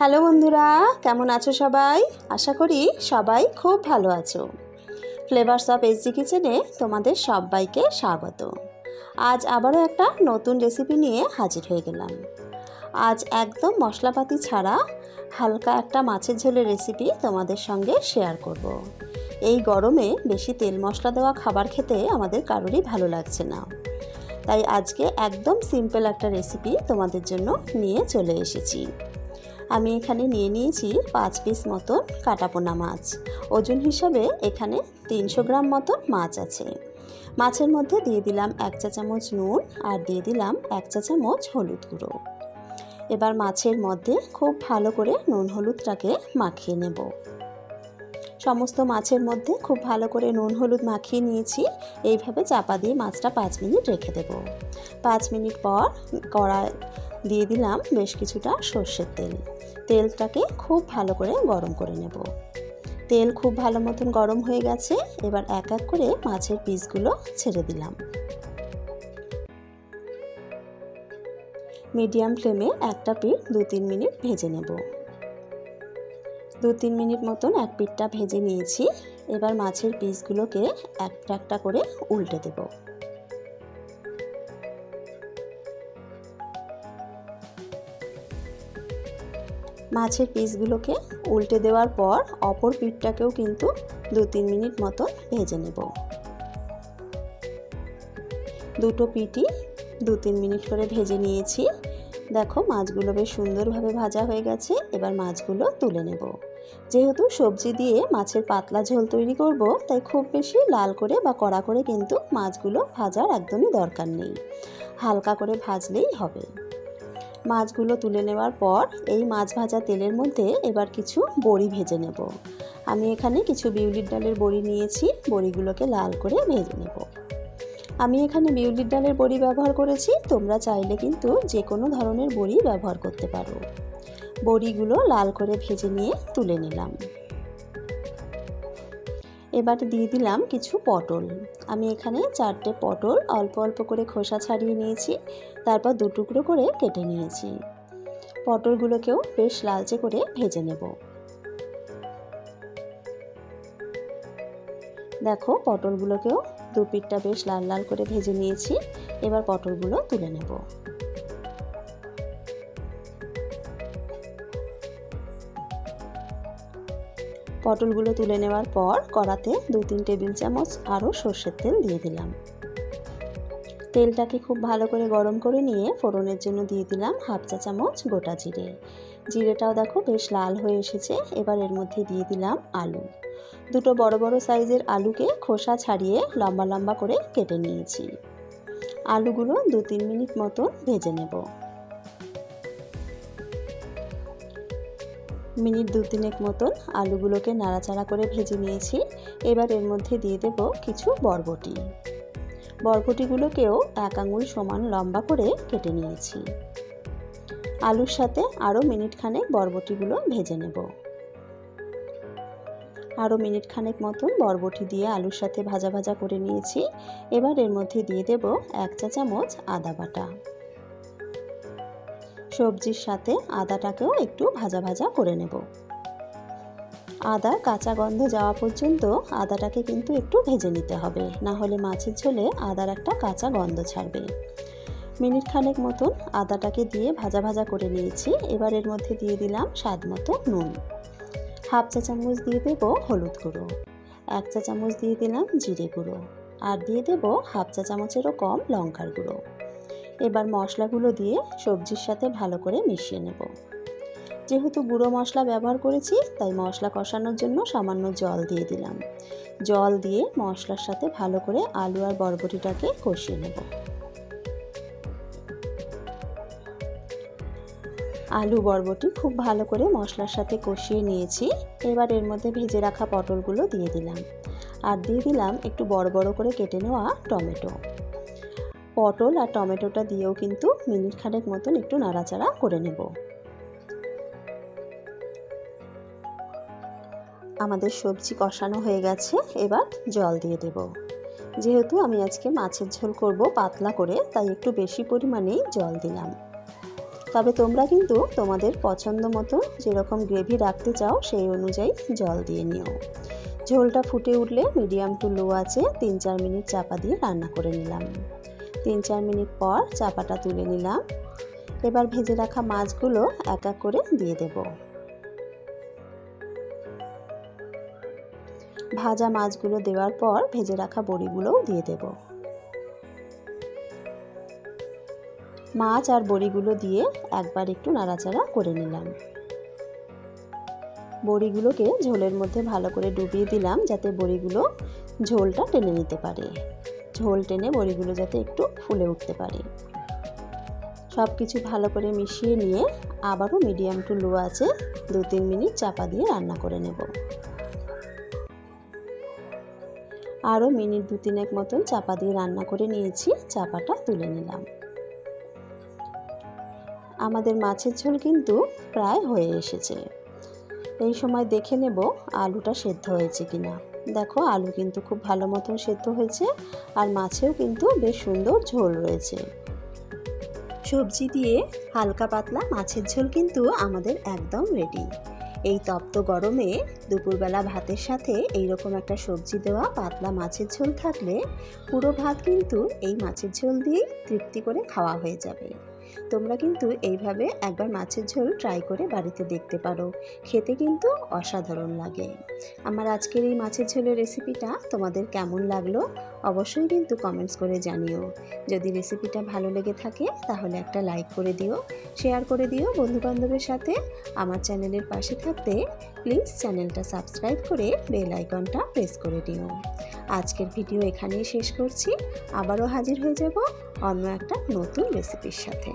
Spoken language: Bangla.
হ্যালো বন্ধুরা, কেমন আছো সবাই? আশা করি সবাই খুব ভালো আছো। ফ্লেভারস অফ এসজি কিচেনে তোমাদের সবাইকে স্বাগত। আজ আবারও একটা নতুন রেসিপি নিয়ে হাজির হয়ে গেলাম। আজ একদম মশলাপাতি ছাড়া হালকা একটা মাছের ঝোলের রেসিপি তোমাদের সঙ্গে শেয়ার করব। এই গরমে বেশি তেল মশলা দেওয়া খাবার খেতে আমাদের কারোরই ভালো লাগছে না, তাই আজকে একদম সিম্পল একটা রেসিপি তোমাদের জন্য নিয়ে চলে এসেছি। আমি এখানে নিয়ে নিয়েছি 5 পিস মতো কাটাপোনা মাছ। ওজন হিসাবে এখানে 300 গ্রাম মতো মাছ আছে। মাছের মধ্যে দিয়ে দিলাম 1 চা চামচ নুন আর দিয়ে দিলাম 1 চা চামচ হলুদ গুঁড়ো। এবার মাছের মধ্যে খুব ভালো করে নুন হলুদটাকে মাখিয়ে নেব। সমস্ত মাছের মধ্যে খুব ভালো করে নুন হলুদ মাখিয়ে নিয়েছি। এইভাবে চাপা দিয়ে মাছটা 5 মিনিট রেখে দেব। 5 মিনিট পর কড়ায় দিয়ে দিলাম বেশ কিছুটা সর্ষের তেল। তেলটাকে খুব ভালো করে গরম করে নেব। তেল খুব ভালো মতন গরম হয়ে গেছে। এবার এক এক করে মাছের পিসগুলো ছেড়ে দিলাম। মিডিয়াম ফ্লেমে একটা পিঠ 2-3 মিনিট ভেজে নেব। 2-3 মিনিট মতন এক পিঠটা ভেজে নিয়েছি। এবার মাছের পিসগুলোকে একটা একটা করে উল্টে দেব। মাছের পিসগুলোকে উল্টে দেওয়ার পর অপর পিঠটাকেও কিন্তু 2-3 মিনিট মতো ভেজে নেব। দুটো পিঠই 2-3 মিনিট করে ভেজে নিয়েছি। দেখো মাছগুলো বেশ সুন্দরভাবে ভাজা হয়ে গেছে। এবার মাছগুলো তুলে নেব। যেহেতু সবজি দিয়ে মাছের পাতলা ঝোল তৈরি করব, তাই খুব বেশি লাল করে বা কড়া করে কিন্তু মাছগুলো ভাজার একদমই দরকার নেই। হালকা করে ভাজলেই হবে। মাছগুলো তুলে নেওয়ার পর এই মাছ ভাজা তেলের মধ্যে এবার কিছু বড়ি ভেজে নেব। আমি এখানে কিছু বিউলির ডালের বড়ি নিয়েছি। বড়িগুলোকে লাল করে ভেজে নেব। আমি এখানে বিউলির ডালের বড়ি ব্যবহার করেছি। তোমরা চাইলে কিন্তু যে কোনো ধরনের বড়ি ব্যবহার করতে পারো। বড়িগুলো লাল করে ভেজে নিয়ে তুলে নিলাম। এবার দিয়ে দিলাম কিছু পটল। আমি এখানে 4টে পটল অল্প অল্প করে খোসা ছাড়িয়ে নিয়েছি। তারপর 2 টুকরো করে কেটে নিয়েছি। পটলগুলোকেও বেশ লালচে করে ভেজে নেব। দেখো পটলগুলোকেও 2 পিঠটা বেশ লাল লাল করে ভেজে নিয়েছি। এবার পটলগুলো তুলে নেব। পটলগুলো তুলে নেওয়ার পর কড়াতে 2-3 টেবিল চামচ আরও সর্ষের তেল দিয়ে দিলাম। তেলটাকে খুব ভালো করে গরম করে নিয়ে ফোড়নের জন্য দিয়ে দিলাম 1/2 চা চামচ গোটা জিরে। জিরেটাও দেখো বেশ লাল হয়ে এসেছে। এবার এর মধ্যে দিয়ে দিলাম আলু। দুটো বড় বড় সাইজের আলুকে খোসা ছাড়িয়ে লম্বা লম্বা করে কেটে নিয়েছি। আলুগুলো 2-3 মিনিট মতো ভেজে নেব। মিনিট 2-3 মতন আলুগুলোকে নাড়াচাড়া করে ভেজে নিয়েছি। এবার এর মধ্যে দিয়ে দেব কিছু বরবটি। বরবটিগুলোকেও 1 আঙুল সমান লম্বা করে কেটে নিয়েছি। আলুর সাথে আরও মিনিট খানেক বরবটিগুলো ভেজে নেব। আরও মিনিট খানেক মতন বরবটি দিয়ে আলুর সাথে ভাজা ভাজা করে নিয়েছি। এবার এর মধ্যে দিয়ে দেব 1 চা চামচ আদা বাটা। সবজির সাথে আদাটাকেও একটু ভাজা ভাজা করে নেব। আদার কাঁচা গন্ধ যাওয়া পর্যন্ত আদাটাকে কিন্তু একটু ভেজে নিতে হবে, না হলে মাছের ঝোলে আদার একটা কাঁচা গন্ধ ছাড়বে। মিনিট খানেক মতন আদাটাকে দিয়ে ভাজা ভাজা করে নিয়েছি। এবার এর মধ্যে দিয়ে দিলাম স্বাদ মতো নুন। 1/2 চা চামচ দিয়ে দেব হলুদ গুঁড়ো। 1 চা চামচ দিয়ে দিলাম জিরে গুঁড়ো। আর দিয়ে দেব 1/2 চা চামচেরও কম লঙ্কার গুঁড়ো। এবার মশলাগুলো দিয়ে সবজির সাথে ভালো করে মিশিয়ে নেব। যেহেতু গুঁড়ো মশলা ব্যবহার করেছি, তাই মশলা কষানোর জন্য সামান্য জল দিয়ে দিলাম। জল দিয়ে মশলার সাথে ভালো করে আলু আর বরবটিটাকে কষিয়ে নেব। আলু বরবটি খুব ভালো করে মশলার সাথে কষিয়ে নিয়েছি। এবার এর মধ্যে ভেজে রাখা পটলগুলো দিয়ে দিলাম। আর দিয়ে দিলাম একটু বড় বড় করে কেটে নেওয়া টমেটো। পটল আর টমেটোটা দিয়েও কিন্তু মিনিট খানেক মতন একটু নাড়াচাড়া করে নেব। আমাদের সবজি কষানো হয়ে গেছে। এবার জল দিয়ে দেব। যেহেতু আমি আজকে মাছের ঝোল করব পাতলা করে, তাই একটু বেশি পরিমাণেই জল দিলাম। তবে তোমরা কিন্তু তোমাদের পছন্দ মতো যেরকম গ্রেভি রাখতে চাও সেই অনুযায়ী জল দিয়ে নিও। ঝোলটা ফুটে উঠলে মিডিয়াম টু লো আঁচে 3-4 মিনিট চাপা দিয়ে রান্না করে নিলাম। 3-4 মিনিট পর চাপাটা তুলে নিলাম। এবার ভেজে রাখা মাছগুলো এক এক করে দিয়ে দেব। ভাজা মাছগুলো দেওয়ার পর ভেজে রাখা বড়িগুলোও দিয়ে দেব। মাছ আর বড়িগুলো দিয়ে একবার একটু নাড়াচাড়া করে নিলাম। বড়িগুলোকে ঝোলের মধ্যে ভালো করে ডুবিয়ে দিলাম যাতে বড়িগুলো ঝোলটা টেনে নিতে পারে। ঝোল টেনে বড়িগুলো যাতে একটু ফুলে উঠতে পারে। সব কিছু ভালো করে মিশিয়ে নিয়ে আবারও মিডিয়াম টু লো আঁচে 2-3 মিনিট চাপা দিয়ে রান্না করে নেব। আরও মিনিট 2-3 মতন চাপা দিয়ে রান্না করে নিয়েছি, চাপাটা তুলে নিলাম। আমাদের মাছের ঝোল কিন্তু প্রায় হয়ে এসেছে। এই সময় দেখে নেব আলুটা সেদ্ধ হয়েছে কিনা। দেখো আলু কিন্তু খুব ভালো মতন সেদ্ধ হয়েছে আর মাছেও কিন্তু বেশ সুন্দর ঝোল রয়েছে। সবজি দিয়ে হালকা পাতলা মাছের ঝোল কিন্তু আমাদের একদম রেডি। এই তপ্ত গরমে দুপুরবেলা ভাতের সাথে এইরকম একটা সবজি দেওয়া পাতলা মাছের ঝোল থাকলে পুরো ভাত কিন্তু এই মাছের ঝোল দিয়েই তৃপ্তি করে খাওয়া হয়ে যাবে। তোমরা কিন্তু এইভাবে একবার মাছের ঝোল ট্রাই করে বাড়িতে দেখতে পারো, খেতে কিন্তু অসাধারণ লাগে। আমার আজকের এই মাছের ঝোলের রেসিপিটা তোমাদের কেমন লাগলো অবশ্যই কিন্তু কমেন্টস করে জানিও। যদি রেসিপিটা ভালো লেগে থাকে তাহলে একটা লাইক করে দিও, শেয়ার করে দিও বন্ধুবান্ধবের সাথে। আমার চ্যানেলের পাশে থাকতে প্লিজ চ্যানেলটা সাবস্ক্রাইব করে বেল আইকনটা প্রেস করে দিও। আজকের ভিডিও এখানেই শেষ করছি। আবারও হাজির হয়ে যাব অন্য একটা নতুন রেসিপির সাথে।